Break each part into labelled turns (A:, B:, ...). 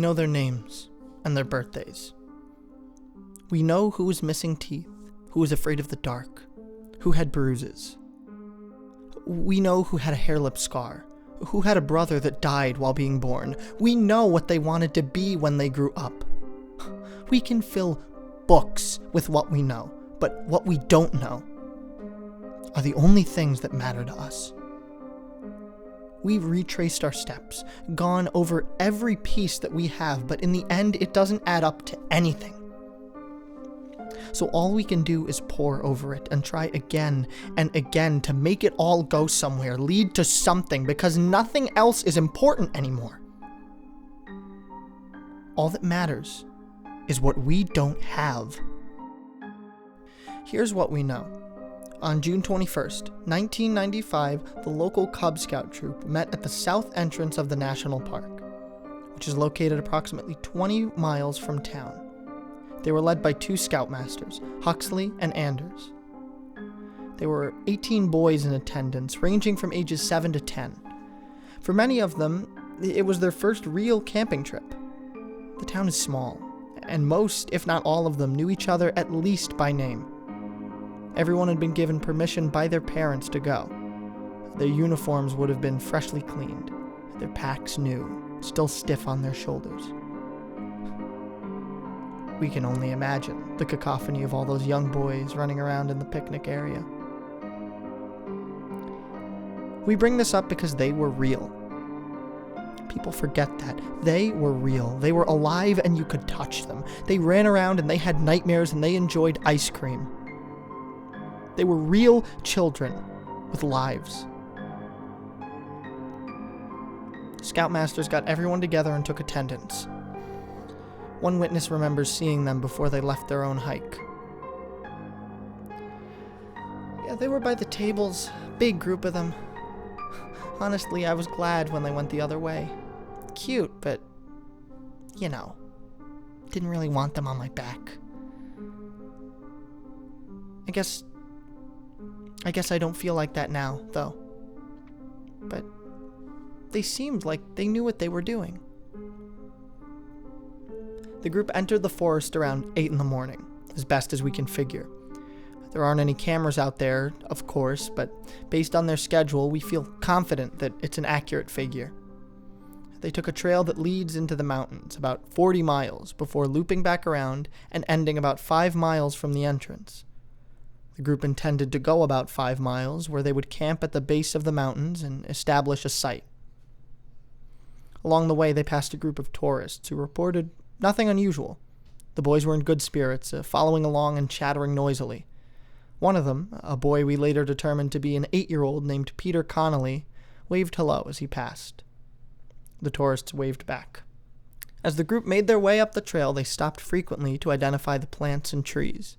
A: know their names and their birthdays. We know who was missing teeth, who was afraid of the dark, who had bruises. We know who had a hair lip scar, who had a brother that died while being born. We know what they wanted to be when they grew up. We can fill books with what we know, but what we don't know are the only things that matter to us. We've retraced our steps, gone over every piece that we have, but in the end, it doesn't add up to anything. So all we can do is pore over it and try again and again to make it all go somewhere, lead to something, because nothing else is important anymore. All that matters is what we don't have. Here's what we know. On June 21st, 1995, the local Cub Scout troop met at the south entrance of the national park, which is located approximately 20 miles from town. They were led by two scoutmasters, Huxley and Anders. There were 18 boys in attendance, ranging from ages 7 to 10. For many of them, it was their first real camping trip. The town is small, and most, if not all of them, knew each other at least by name. Everyone had been given permission by their parents to go. Their uniforms would have been freshly cleaned, their packs new, still stiff on their shoulders. We can only imagine the cacophony of all those young boys running around in the picnic area. We bring this up because they were real. People forget that. They were real. They were alive and you could touch them. They ran around and they had nightmares and they enjoyed ice cream. They were real children with lives. Scoutmasters got everyone together and took attendance. One witness remembers seeing them before they left their own hike. Yeah, they were by the tables, big group of them. Honestly, I was glad when they went the other way. Cute, but, didn't really want them on my back. I guess I don't feel like that now, though. But they seemed like they knew what they were doing. The group entered the forest around 8 in the morning, as best as we can figure. There aren't any cameras out there, of course, but based on their schedule, we feel confident that it's an accurate figure. They took a trail that leads into the mountains, about 40 miles, before looping back around and ending about 5 miles from the entrance. The group intended to go about 5 miles, where they would camp at the base of the mountains and establish a site. Along the way, they passed a group of tourists who reported nothing unusual. The boys were in good spirits, following along and chattering noisily. One of them, a boy we later determined to be an 8-year-old named Peter Connolly, waved hello as he passed. The tourists waved back. As the group made their way up the trail, they stopped frequently to identify the plants and trees.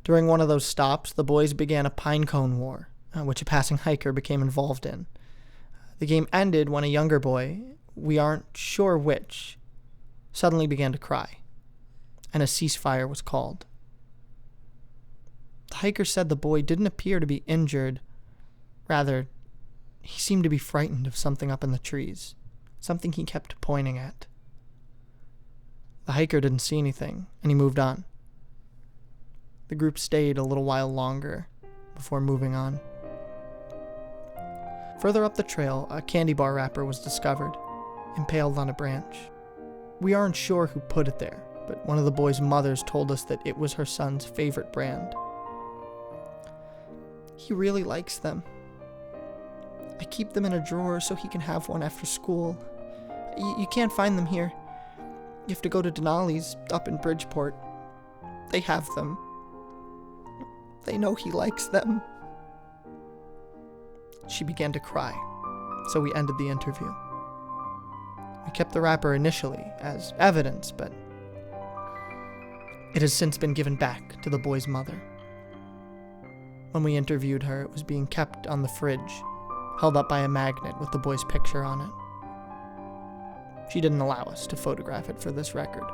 A: During one of those stops, the boys began a pine cone war, which a passing hiker became involved in. The game ended when a younger boy, we aren't sure which, suddenly began to cry, and a ceasefire was called. The hiker said the boy didn't appear to be injured. Rather, he seemed to be frightened of something up in the trees, something he kept pointing at. The hiker didn't see anything, and he moved on. The group stayed a little while longer before moving on. Further up the trail, a candy bar wrapper was discovered, impaled on a branch. We aren't sure who put it there, but one of the boys' mothers told us that it was her son's favorite brand. He really likes them. I keep them in a drawer so he can have one after school. You can't find them here. You have to go to Denali's up in Bridgeport. They have them. They know he likes them. She began to cry, so we ended the interview. We kept the wrapper initially as evidence, but it has since been given back to the boy's mother. When we interviewed her, it was being kept on the fridge, held up by a magnet with the boy's picture on it. She didn't allow us to photograph it for this record.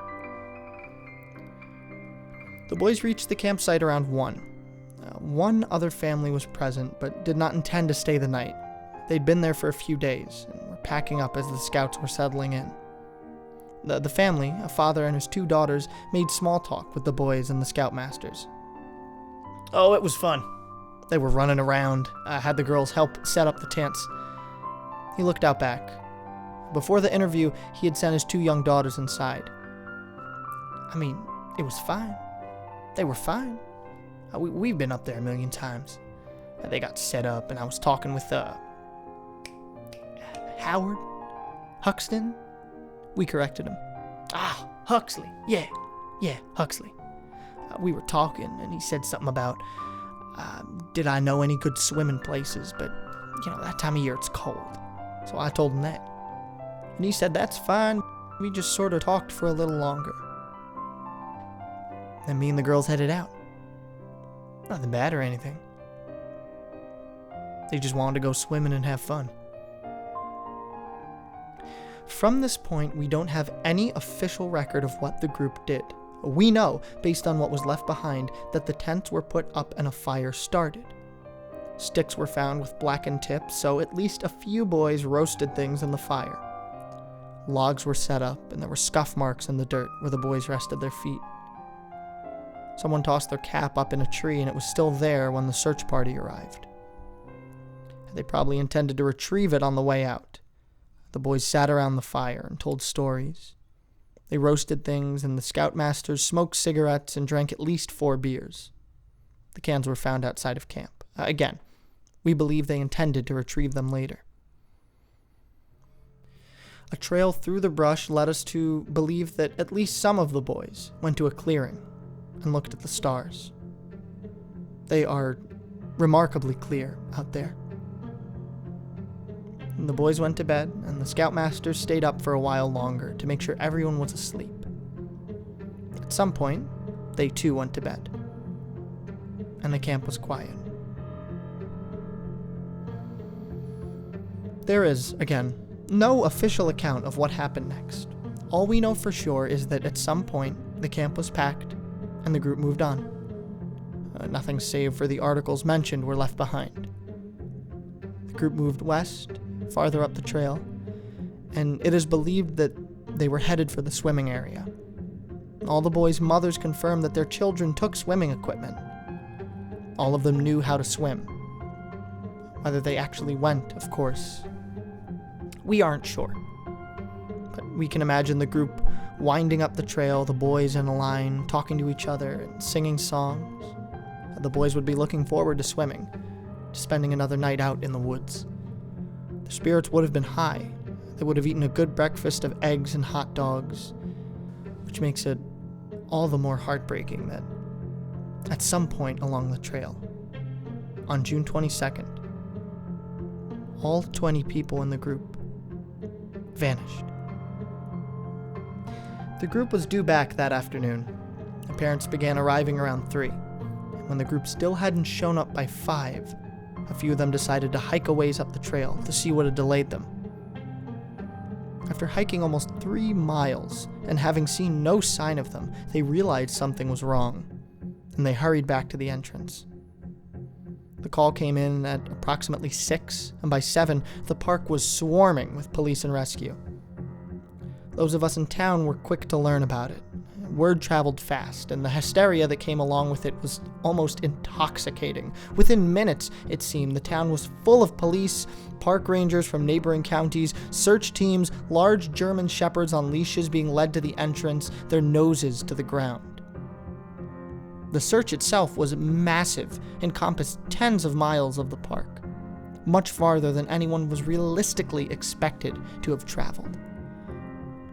A: The boys reached the campsite around 1. One other family was present, but did not intend to stay the night. They'd been there for a few days, and were packing up as the scouts were settling in. The family, a father and his 2 daughters, made small talk with the boys and the scoutmasters. Oh, it was fun. They were running around. I had the girls help set up the tents. He looked out back. Before the interview, he had sent his 2 young daughters inside. I mean, it was fine. They were fine. We've been up there a million times. They got set up, and I was talking with, Howard? Huxton? We corrected him. Ah, Huxley. Yeah, Huxley. We were talking, and he said something about, did I know any good swimming places, but, that time of year it's cold. So I told him that. And he said, that's fine. We just sort of talked for a little longer. Then me and the girls headed out. Nothing bad or anything. They just wanted to go swimming and have fun. From this point, we don't have any official record of what the group did. We know, based on what was left behind, that the tents were put up and a fire started. Sticks were found with blackened tips, so at least a few boys roasted things in the fire. Logs were set up, and there were scuff marks in the dirt where the boys rested their feet. Someone tossed their cap up in a tree, and it was still there when the search party arrived. They probably intended to retrieve it on the way out. The boys sat around the fire and told stories. They roasted things, and the scoutmasters smoked cigarettes and drank at least 4 beers. The cans were found outside of camp. Again, we believe they intended to retrieve them later. A trail through the brush led us to believe that at least some of the boys went to a clearing and looked at the stars. They are remarkably clear out there. And the boys went to bed, and the scoutmasters stayed up for a while longer to make sure everyone was asleep. At some point, they too went to bed, and the camp was quiet. There is, again, no official account of what happened next. All we know for sure is that at some point, the camp was packed, and the group moved on. Nothing save for the articles mentioned were left behind. The group moved west, farther up the trail, and it is believed that they were headed for the swimming area. All the boys' mothers confirmed that their children took swimming equipment. All of them knew how to swim. Whether they actually went, of course, we aren't sure. But we can imagine the group winding up the trail, the boys in a line, talking to each other and singing songs. The boys would be looking forward to swimming, to spending another night out in the woods. Their spirits would have been high. They would have eaten a good breakfast of eggs and hot dogs, which makes it all the more heartbreaking that at some point along the trail, on June 22nd, all 20 people in the group vanished. The group was due back that afternoon. The parents began arriving around 3. When the group still hadn't shown up by 5, a few of them decided to hike a ways up the trail to see what had delayed them. After hiking almost 3 miles and having seen no sign of them, they realized something was wrong, and they hurried back to the entrance. The call came in at approximately 6, and by 7, the park was swarming with police and rescue. Those of us in town were quick to learn about it. Word traveled fast, and the hysteria that came along with it was almost intoxicating. Within minutes, it seemed, the town was full of police, park rangers from neighboring counties, search teams, large German shepherds on leashes being led to the entrance, their noses to the ground. The search itself was massive, encompassed tens of miles of the park, much farther than anyone was realistically expected to have traveled.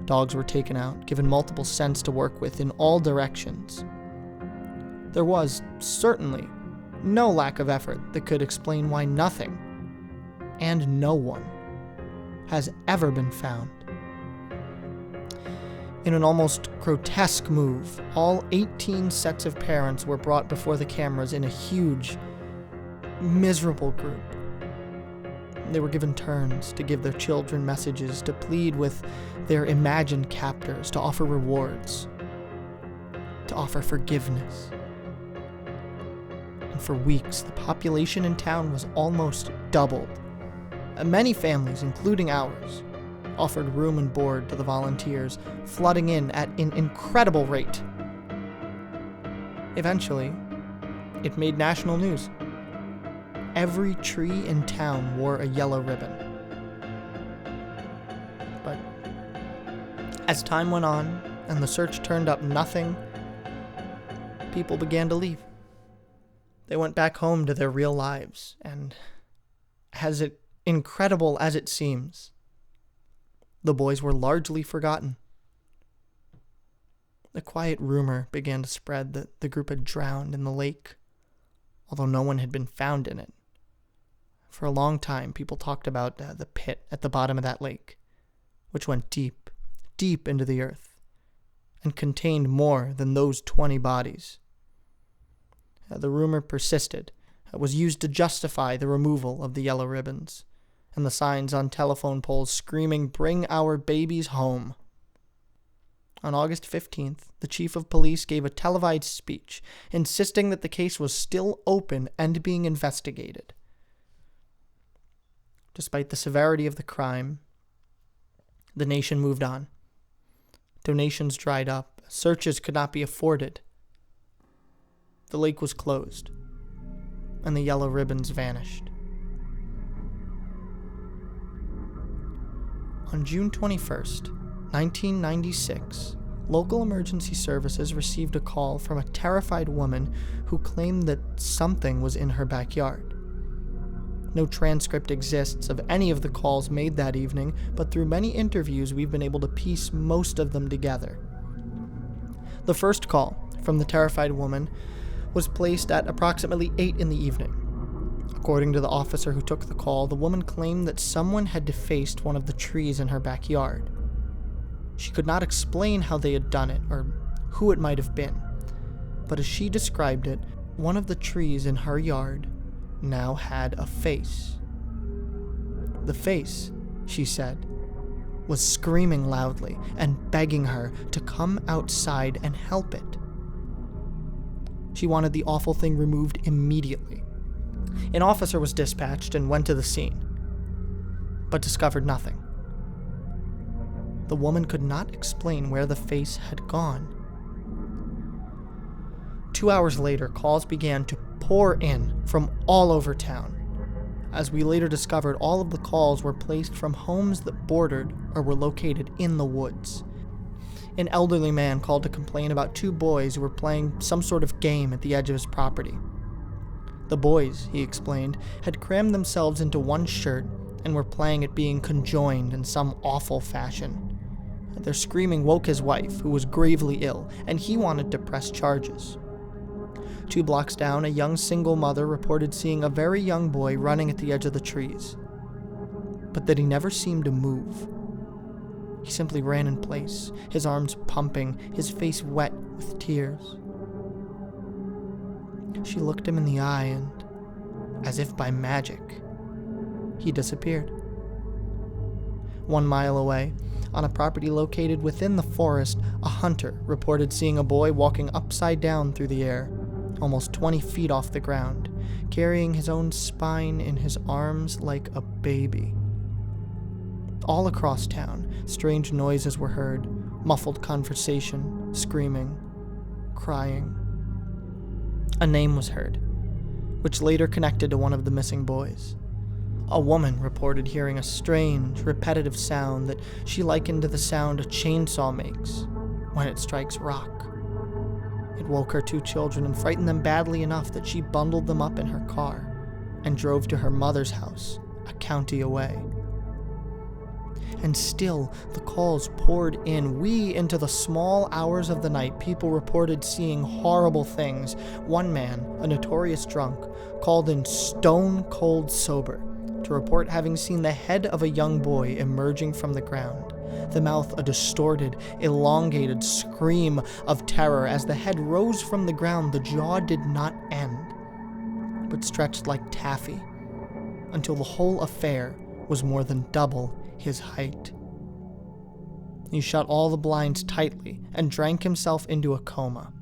A: Dogs were taken out, given multiple scents to work with in all directions. There was, certainly, no lack of effort that could explain why nothing, and no one, has ever been found. In an almost grotesque move, all 18 sets of parents were brought before the cameras in a huge, miserable group. They were given turns to give their children messages, to plead with their imagined captors, to offer rewards, to offer forgiveness. And for weeks, the population in town was almost doubled. Many families, including ours, offered room and board to the volunteers, flooding in at an incredible rate. Eventually, it made national news. Every tree in town wore a yellow ribbon. But as time went on and the search turned up nothing, people began to leave. They went back home to their real lives, and as incredible as it seems, the boys were largely forgotten. A quiet rumor began to spread that the group had drowned in the lake, although no one had been found in it. For a long time, people talked about the pit at the bottom of that lake, which went deep, deep into the earth, and contained more than those 20 bodies. The rumor persisted. It was used to justify the removal of the yellow ribbons, and the signs on telephone poles screaming, "Bring our babies home." On August 15th, the chief of police gave a televised speech, insisting that the case was still open and being investigated. Despite the severity of the crime, the nation moved on. Donations dried up. Searches could not be afforded. The lake was closed, and the yellow ribbons vanished. On June 21st, 1996, local emergency services received a call from a terrified woman who claimed that something was in her backyard. No transcript exists of any of the calls made that evening, but through many interviews we've been able to piece most of them together. The first call from the terrified woman was placed at approximately 8 in the evening. According to the officer who took the call, the woman claimed that someone had defaced one of the trees in her backyard. She could not explain how they had done it or who it might have been, but as she described it, one of the trees in her yard now had a face. The face, she said, was screaming loudly and begging her to come outside and help it. She wanted the awful thing removed immediately. An officer was dispatched and went to the scene, but discovered nothing. The woman could not explain where the face had gone. 2 hours later, calls began to pour in from all over town. As we later discovered, all of the calls were placed from homes that bordered or were located in the woods. An elderly man called to complain about 2 boys who were playing some sort of game at the edge of his property. The boys, he explained, had crammed themselves into one shirt and were playing at being conjoined in some awful fashion. Their screaming woke his wife, who was gravely ill, and he wanted to press charges. 2 blocks down, a young single mother reported seeing a very young boy running at the edge of the trees, but that he never seemed to move. He simply ran in place, his arms pumping, his face wet with tears. She looked him in the eye and, as if by magic, he disappeared. 1 mile away, on a property located within the forest, a hunter reported seeing a boy walking upside down through the air, almost 20 feet off the ground, carrying his own spine in his arms like a baby. All across town, strange noises were heard, muffled conversation, screaming, crying. A name was heard, which later connected to one of the missing boys. A woman reported hearing a strange, repetitive sound that she likened to the sound a chainsaw makes when it strikes rock. It woke her 2 children and frightened them badly enough that she bundled them up in her car and drove to her mother's house, a county away. And still, the calls poured in. Into the small hours of the night, people reported seeing horrible things. One man, a notorious drunk, called in stone cold sober to report having seen the head of a young boy emerging from the ground, the mouth a distorted, elongated scream of terror. As the head rose from the ground, the jaw did not end, but stretched like taffy, until the whole affair was more than double his height. He shut all the blinds tightly and drank himself into a coma.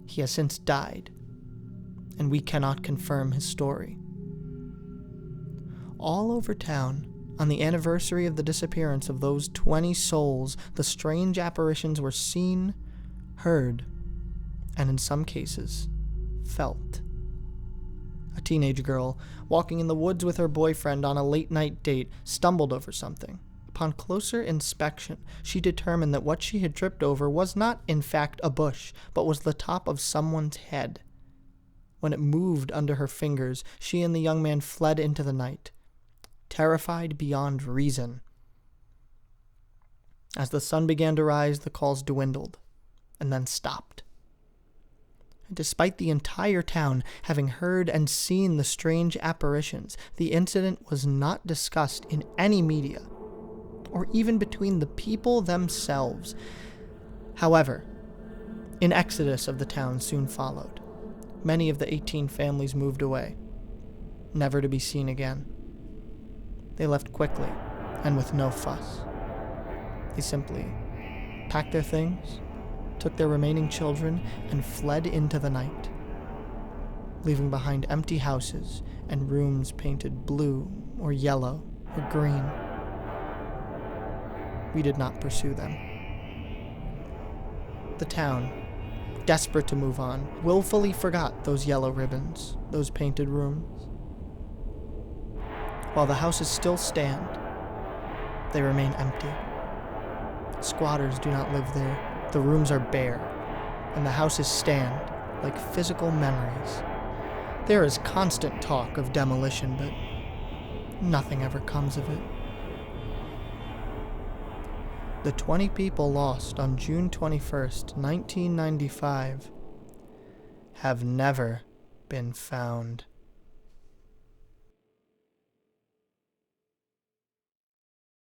A: He has since died, and we cannot confirm his story. All over town, On the anniversary of the disappearance of those 20 souls, the strange apparitions were seen, heard, and in some cases, felt. A teenage girl, walking in the woods with her boyfriend on a late-night date, stumbled over something. Upon closer inspection, she determined that what she had tripped over was not, in fact, a bush, but was the top of someone's head. When it moved under her fingers, she and the young man fled into the night, terrified beyond reason. As the sun began to rise, the calls dwindled, and then stopped. Despite the entire town having heard and seen the strange apparitions, the incident was not discussed in any media, or even between the people themselves. However, an exodus of the town soon followed. Many of the 18 families moved away, never to be seen again. They left quickly and with no fuss. They simply packed their things, took their remaining children, and fled into the night, leaving behind empty houses and rooms painted blue or yellow or green. We did not pursue them. The town, desperate to move on, willfully forgot those yellow ribbons, those painted rooms. While the houses still stand, they remain empty. Squatters do not live there. The rooms are bare, and the houses stand like physical memories. There is constant talk of demolition, but nothing ever comes of it. The 20 people lost on June 21st, 1995, have never been found.